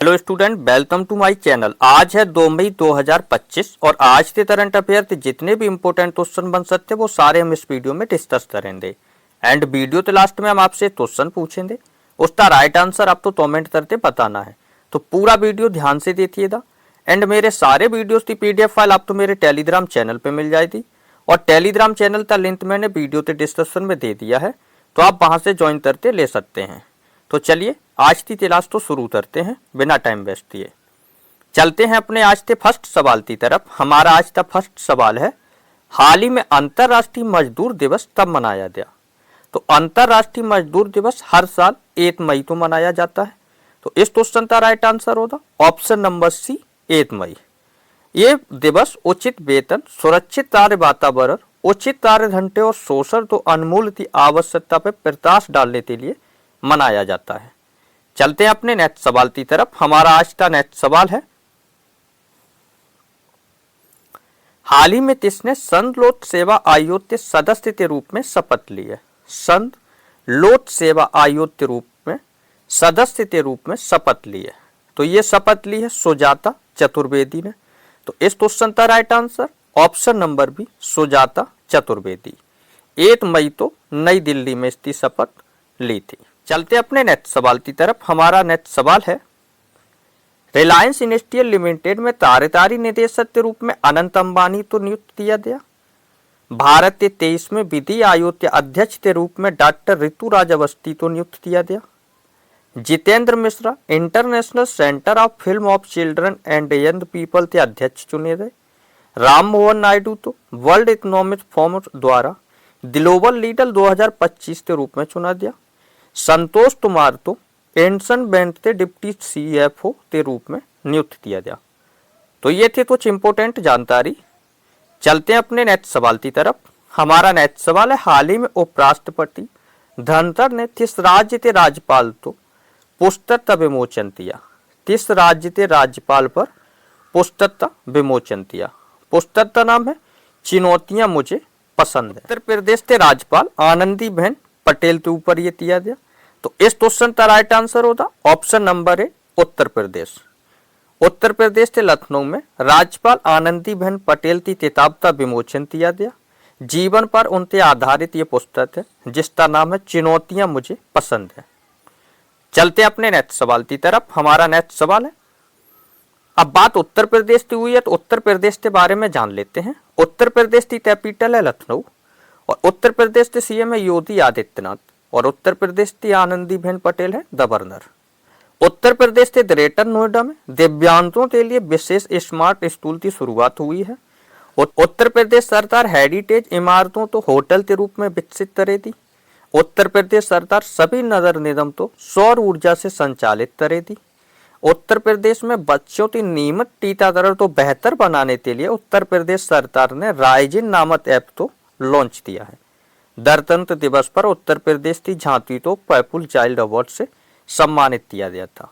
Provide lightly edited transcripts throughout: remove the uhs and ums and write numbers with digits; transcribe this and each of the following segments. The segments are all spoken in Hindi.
Hello student, welcome to my channel. आज है 2 मई 2025 और आज के करंट अफेयर के जितने भी इंपॉर्टेंट क्वेश्चन बन सकते हैं वो सारे हम इस वीडियो में डिस्कस करेंगे। एंड वीडियो के लास्ट में हम आपसे क्वेश्चन पूछेंगे, उसका राइट आंसर आपको कमेंट करके बताना है। तो पूरा वीडियो ध्यान से देखिएगा। एंड मेरे सारे वीडियोस की पीडीएफ फाइल आपको मेरे टेलीग्राम चैनल पे मिल जाएगी और टेलीग्राम चैनल का लिंक मैंने वीडियो के डिस्क्रिप्शन में दे दिया है, तो आप वहां से ज्वाइन करके ले सकते हैं। तो चलिए आज की क्लास तो शुरू करते हैं बिना टाइम वेस्ट किए। चलते हैं अपने आज के फर्स्ट सवाल की तरफ। हमारा आज का फर्स्ट सवाल है, हाल ही में अंतरराष्ट्रीय मजदूर दिवस कब मनाया गया? तो अंतरराष्ट्रीय मजदूर दिवस हर साल 1 मई को मनाया जाता है। तो इस क्वेश्चन का राइट आंसर होगा ऑप्शन नंबर सी, 1 मई। ये दिवस उचित वेतन, सुरक्षित कार्य वातावरण, उचित कार्य घंटे और शोषण तो उन्मूलन की आवश्यकता पर प्रकाश डालने के लिए मनाया जाता है। चलते हैं अपने नेक्स्ट सवाल की तरफ। हमारा आज का नेक्स्ट सवाल है, हाल ही में किसने संघ लोक सेवा आयोग के सदस्य के रूप में शपथ ली है? संघ लोक सेवा आयोग के रूप में सदस्य के रूप में शपथ ली है। तो ये शपथ ली है सुजाता चतुर्वेदी ने। तो इस क्वेश्चन का right answer option number B, Sujata Chaturvedi. 1 मई तो नई दिल्ली में इसकी शपथ ली थी। चलते अपने नेक्स्ट सवाल की तरफ। हमारा नेक्स्ट सवाल है, रिलायंस इंडस्ट्रियल लिमिटेड में कार्यकारी निदेशक के रूप में अनंत अंबानी तो नियुक्त किया गया। भारत के 23वें विधि आयोग के अध्यक्ष के रूप में डॉक्टर ऋतुराज अवस्थी को नियुक्त किया गया। Jitendra Mishra international centre of film of children and young people के अध्यक्ष चुने गए। राम मोहन नायडू तो वर्ल्ड इकोनॉमिक फोरम द्वारा ग्लोबल लीडर 2025 के रूप में चुना गया। संतोष कुमार तो पेंशन बैंक के डिप्टी सीएफओ के रूप में नियुक्त किया गया। तो ये थे कुछ इंपोर्टेंट जानकारी। चलते हैं अपने नेक्स्ट सवाल की तरफ। हमारा नेक्स्ट सवाल है, हाल ही में उपराष्ट्रपति धनखड़ ने किस राज्य के राज्यपाल को पुस्तक का विमोचन किया? किस राज्य के राज्यपाल पर पुस्तक का विमोचन किया? पुस्तक का नाम है चुनौतियां मुझे पसंद है। उत्तर प्रदेश के राज्यपाल आनंदीबेन पटेल के ऊपर ये किया गया। तो इस क्वेश्चन का राइट आंसर होता ऑप्शन नंबर ए, उत्तर प्रदेश। उत्तर प्रदेश के लखनऊ में राज्यपाल आनंदीबेन पटेल की किताब का विमोचन किया गया। जीवन पर उनके आधारित ये पुस्तक है जिसका नाम है चुनौतियां मुझे पसंद है। चलते अपने नेक्स्ट सवाल की तरफ। हमारा नेक्स्ट सवाल है, अब बात उत्तर प्रदेश की हुई है तो उत्तर प्रदेश के बारे में जान लेते हैं। उत्तर प्रदेश की कैपिटल है लखनऊ और उत्तर प्रदेश के सीएम है योगी आदित्यनाथ और उत्तर प्रदेश की आनंदीबेन पटेल है गवर्नर। उत्तर प्रदेश के ग्रेटर नोएडा में दिव्यांगों के लिए विशेष स्मार्ट स्कूल की शुरुआत हुई है। उत्तर प्रदेश सरकार हेरिटेज इमारतों तो होटल के रूप में विकसित करेगी। उत्तर प्रदेश सरकार सभी नगर निगम तो सौर ऊर्जा से संचालित करेगी। उत्तर प्रदेश में बच्चों की नियमित टीकाकरण तो बेहतर बनाने के लिए उत्तर प्रदेश सरकार ने राइजिन नामक ऐप तो लॉन्च किया है। गणतंत्र दिवस पर उत्तर प्रदेश की झांकी तो पीपुल चाइल्ड अवार्ड से सम्मानित किया गया था।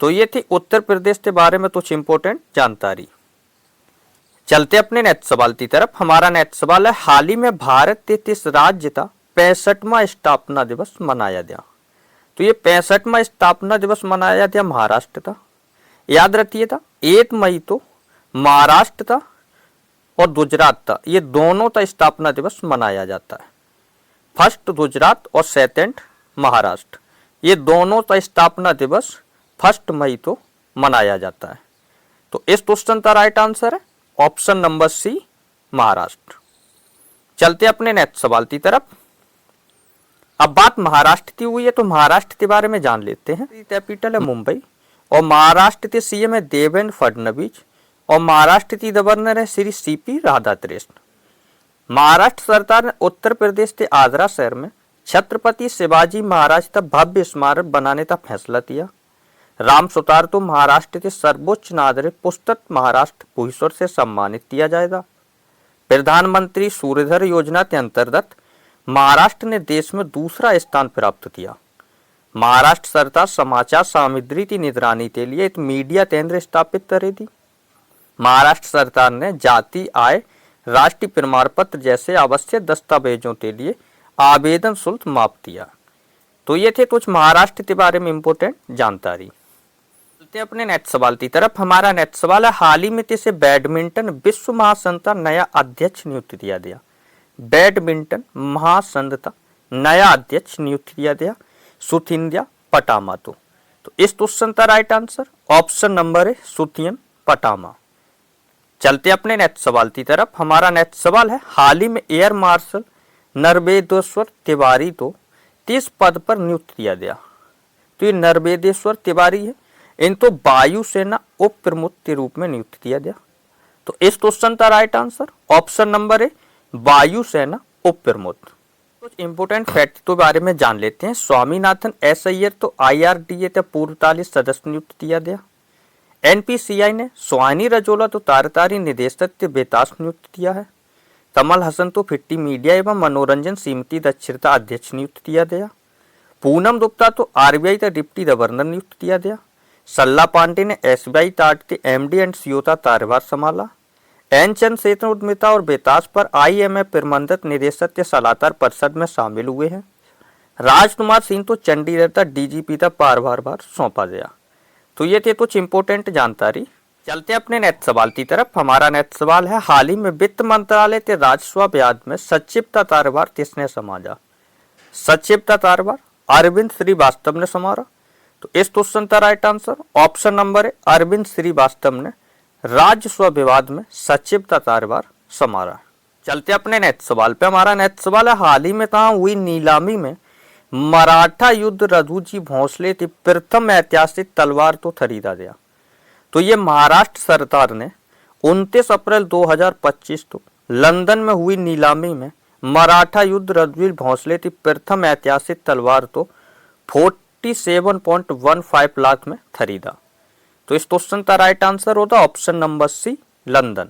तो ये थी उत्तर प्रदेश के बारे में कुछ इंपोर्टेंट जानकारी। चलते अपने नेक्स्ट सवाल की तरफ। हमारा नेक्स्ट सवाल है, हाल ही में भारत के किस राज्य का 65वां स्थापना दिवस मनाया गया? तो ये 65वां स्थापना दिवस मनाया गया महाराष्ट्र का। याद रखिएगा 1 मई तो महाराष्ट्र का और गुजरात का, ये दोनों का स्थापना दिवस मनाया जाता है। फर्स्ट गुजरात और सेकंड महाराष्ट्र, ये दोनों का स्थापना दिवस 1 मई तो मनाया जाता है। तो इस क्वेश्चन का राइट आंसर है ऑप्शन नंबर सी, महाराष्ट्र। चलते अपने नेक्स्ट सवाल की तरफ। अब बात महाराष्ट्र की हुई है तो महाराष्ट्र के बारे में जान लेते हैं। कैपिटल है मुंबई और महाराष्ट्र के सीएम है देवेंद्र फडणवीस और महाराष्ट्र की गवर्नर है श्री सीपी राधाकृष्ण। महाराष्ट्र सरकार ने उत्तर प्रदेश के आगरा शहर में छत्रपति शिवाजी महाराज का भव्य स्मारक बनाने का फैसला किया। राम सुतार तो महाराष्ट्र के सर्वोच्च नागरिक पुस्तक महाराष्ट्र भूषण से सम्मानित किया जाएगा। प्रधानमंत्री सूर्यधर योजना के अंतर्गत महाराष्ट्र ने देश में दूसरा स्थान प्राप्त किया। महाराष्ट्र सरकार समाचार सामग्री की निगरानी के लिए एक मीडिया केंद्र स्थापित करेगी। महाराष्ट्र सरकार ने जाति, आय, राष्ट्रीय प्रमाण पत्र जैसे आवश्यक दस्तावेजों के लिए आवेदन शुल्क माफ किया। तो ये थे कुछ महाराष्ट्र के बारे में इंपोर्टेंट जानकारी। चलते अपने नेक्स्ट सवाल की तरफ। हमारा नेक्स्ट सवाल है, हाल ही में इसे बैडमिंटन विश्व महासंघ का नया अध्यक्ष नियुक्त किया गया। बैडमिंटन महासंघ का नया अध्यक्ष नियुक्त किया गया सुथिंद्या पटामातो। तो इस क्वेश्चन का राइट आंसर ऑप्शन नंबर है सुथियन पटामा। चलते अपने नेक्स्ट सवाल की तरफ। हमारा नेक्स्ट सवाल है, हाल ही में एयर मार्शल नरवेदेश्वर तिवारी को किस पद पर नियुक्त किया गया। तो ये नरवेदेश्वर तिवारी है, इनको वायुसेना उप प्रमुख के रूप में नियुक्त किया गया। तो इस क्वेश्चन का राइट आंसर ऑप्शन नंबर है वायुसेना उप प्रमुख। कुछ इंपोर्टेंट फैक्ट के बारे में जान लेते हैं। स्वामीनाथन एस अय्यर तो IRDA के पूर्वकालीन सदस्य नियुक्त किया गया। NPCI ने सोहानी रजोला तो कार्यकारी निदेशक के बेताज नियुक्त किया है। कमल हसन तो फिट्टी मीडिया एवं मनोरंजन समिति दक्षता अध्यक्ष नियुक्त किया गया। पूनम गुप्ता तो RBI का डिप्टी गवर्नर नियुक्त किया गया। सल्ला पांडे ने SBI टाट के MD एंड CEO का कार्यभार संभाला। एन चंद्रशेखर उद्यमिता और बेताज पर IMF प्रबंधक निदेशक के सलाहकार परिषद में शामिल हुए हैं। राजकुमार सिंह तो चंडीगढ़ का DGP का कार्यभार सौंपा गया। तो ये थे कुछ इंपोर्टेंट जानकारी। चलते अपने नेक्स्ट सवाल की तरफ। हमारा नेक्स्ट सवाल है, हाल ही में वित्त मंत्रालय के राजस्व विभाग में सचिव का कार्यभार किसने संभाला। सचिव का कार्यभार अरविंद श्रीवास्तव ने संभाला। तो इस क्वेश्चन का राइट आंसर ऑप्शन नंबर है अरविंद श्रीवास्तव ने राजस्व विभाग में सचिव का कार्यभार संभाला। चलते अपने नेक्स्ट सवाल पे। हमारा नेक्स्ट सवाल है, हाल ही में कहाँ हुई नीलामी में मराठा युद्ध रघुजी भोंसले की प्रथम ऐतिहासिक तलवार तो खरीदा गया। तो ये महाराष्ट्र सरकार ने 29 अप्रैल 2025 को लंदन में हुई नीलामी में मराठा युद्ध रघुवीर भोंसले की प्रथम ऐतिहासिक तलवार तो 47.15 लाख में खरीदा। तो इस क्वेश्चन का राइट आंसर होता ऑप्शन नंबर सी लंदन।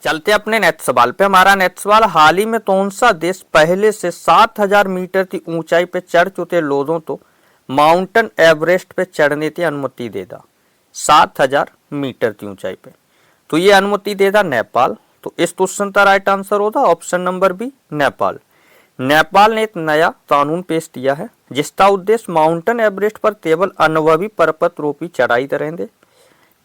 चलते अपने नेक्स्ट सवाल पे। हमारा नेक्स्ट सवाल, हाल ही में कौन सा देश पहले से 7000 मीटर की ऊंचाई पे चढ़ चुके लोगों को माउंटेन एवरेस्ट पे चढ़ने की अनुमति देगा। 7000 मीटर की ऊंचाई पे तो ये अनुमति देगा नेपाल। तो इस क्वेश्चन का राइट आंसर होगा option number B Nepal. Nepal ने एक नया कानून पेश किया है जिसका उद्देश्य माउंटेन एवरेस्ट पर केवल अनुभवी पर्वतारोही चढ़ाई करेंगे।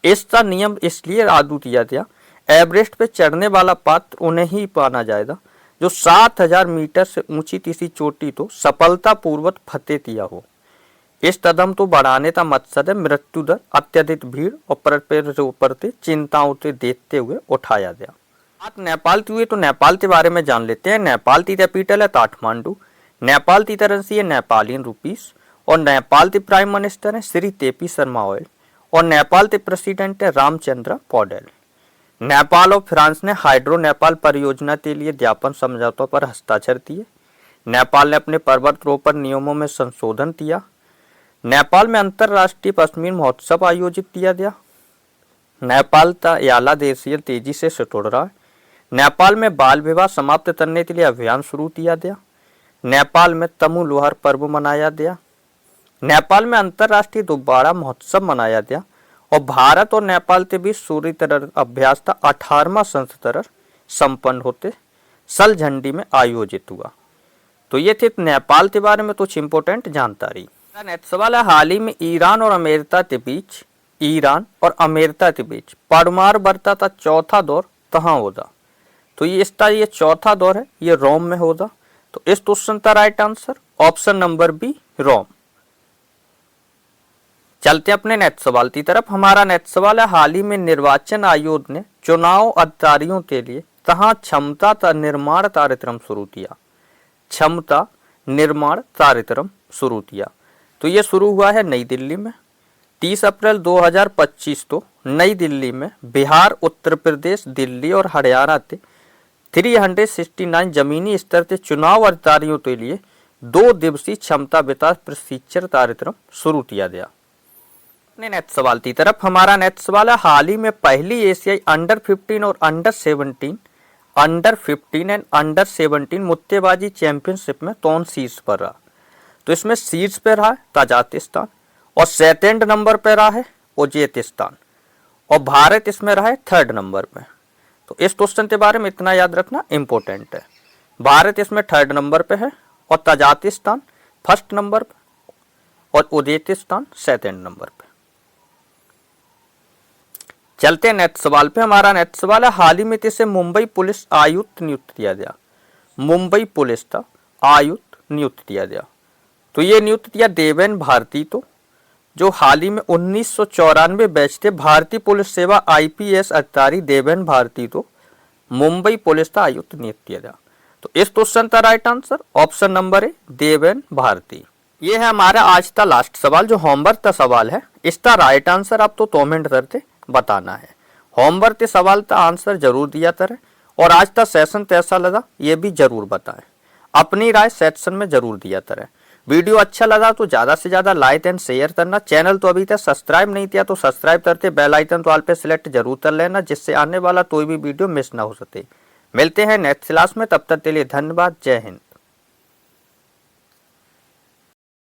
इसका नियम इसलिए लागू किया गया, एवरेस्ट पे चढ़ने वाला पात्र उन्हें ही माना जाएगा जो 7000 मीटर से ऊंची किसी चोटी तो सफलतापूर्वक फतेह किया हो। इस कदम तो बढ़ाने का मकसद है मृत्यु दर अत्यधिक भीड़ और प्रति चिंताओं से देखते हुए उठाया गया। बात नेपाल की हुई तो नेपाल के बारे में जान लेते हैं। नेपाल की कैपिटल है काठमांडू। नेपाल की करेंसी है नेपालियन रुपीस और नेपाल के प्राइम मिनिस्टर है श्री केपी शर्मा ओली और नेपाल के प्रेसिडेंट है रामचंद्र पौडेल। नेपाल और फ्रांस ने हाइड्रो नेपाल परियोजना के लिए ज्ञापन समझौतों पर हस्ताक्षर किए। नेपाल ने अपने पर्वतारोहण नियमों में संशोधन किया। नेपाल में अंतरराष्ट्रीय पश्मीना महोत्सव आयोजित किया गया। नेपाल का याला देशीय तेजी से सिकुड़ रहा है। नेपाल में बाल विवाह समाप्त करने के लिए अभियान शुरू किया गया। नेपाल में तमु लोहर पर्व मनाया गया। नेपाल में अंतरराष्ट्रीय गुब्बारा महोत्सव मनाया गया और भारत और नेपाल के बीच सूर्य तरह अभ्यास का 18वां संस्करण संपन्न होते सल झंडी में आयोजित हुआ। तो ये थे नेपाल के बारे में कुछ इंपोर्टेंट जानकारी। नेक्स्ट सवाल है, हाल ही में ईरान और अमेरिका के बीच परमाणु वार्ता का चौथा दौर कहाँ होगा। तो ये चौथा दौर है, ये रोम में होगा। तो इस क्वेश्चन का right answer option number B Rome. चलते अपने नेक्स्ट सवाल की तरफ। हमारा नेक्स्ट सवाल है, हाल ही में निर्वाचन आयोग ने चुनाव अधिकारियों के लिए कहाँ क्षमता का निर्माण कार्यक्रम शुरू किया। क्षमता निर्माण कार्यक्रम शुरू किया। तो ये शुरू हुआ है नई दिल्ली में 30 अप्रैल 2025 को नई दिल्ली में बिहार, उत्तर प्रदेश, दिल्ली और हरियाणा के 369 जमीनी स्तर के चुनाव अधिकारियों के लिए 2 दिवसीय क्षमता विकास प्रशिक्षण कार्यक्रम शुरू किया गया। अपने नेक्स्ट सवाल की तरफ। हमारा नेक्स्ट सवाल है, हाल ही में पहली एशियाई अंडर 15 और अंडर 15 एंड अंडर 17 मुक्केबाजी चैंपियनशिप में कौन शीर्ष पर रहा। तो इसमें शीर्ष पे रहा है ताजिकिस्तान और सेकंड नंबर पे रहा है उज्बेकिस्तान और भारत इसमें रहा है 3rd नंबर पे। तो इस क्वेश्चन के बारे में इतना याद रखना इंपॉर्टेंट है। भारत इसमें 3rd नंबर पे है और ताजिकिस्तान 1st नंबर पे और उज्बेकिस्तान 2nd नंबर पे। चलते हैं नेक्स्ट सवाल पे। हमारा नेक्स्ट सवाल है, हाल ही में किसे मुंबई पुलिस आयुक्त नियुक्त किया गया? मुंबई पुलिस का आयुक्त नियुक्त किया गया, तो ये नियुक्त किया देवेन भारती को, जो हाल ही में 1994 बैच थे भारतीय पुलिस सेवा IPS अधिकारी देवेन भारती को मुंबई पुलिस का आयुक्त नियुक्त किया गया। तो इस क्वेश्चन का right answer option number A Deven Bharti. ये है हमारा आज का लास्ट सवाल जो होमवर्क का सवाल है। इसका राइट आंसर आप तो कमेंट करके बताना है। होमवर्क के सवाल का आंसर जरूर दिया करें और आज का सेशन कैसा लगा ये भी जरूर बताएं। अपनी राय सेक्शन में जरूर दिया करें। वीडियो अच्छा लगा तो ज्यादा से ज्यादा लाइक एंड शेयर करना। चैनल तो अभी तक सब्सक्राइब नहीं किया तो सब्सक्राइब करके बेल आइकन तो ऑल पे सिलेक्ट जरूर कर लेना, जिससे आने वाला कोई भी वीडियो मिस ना हो सके। मिलते हैं नेक्स्ट क्लास में, तब तक के लिए धन्यवाद। जय हिंद।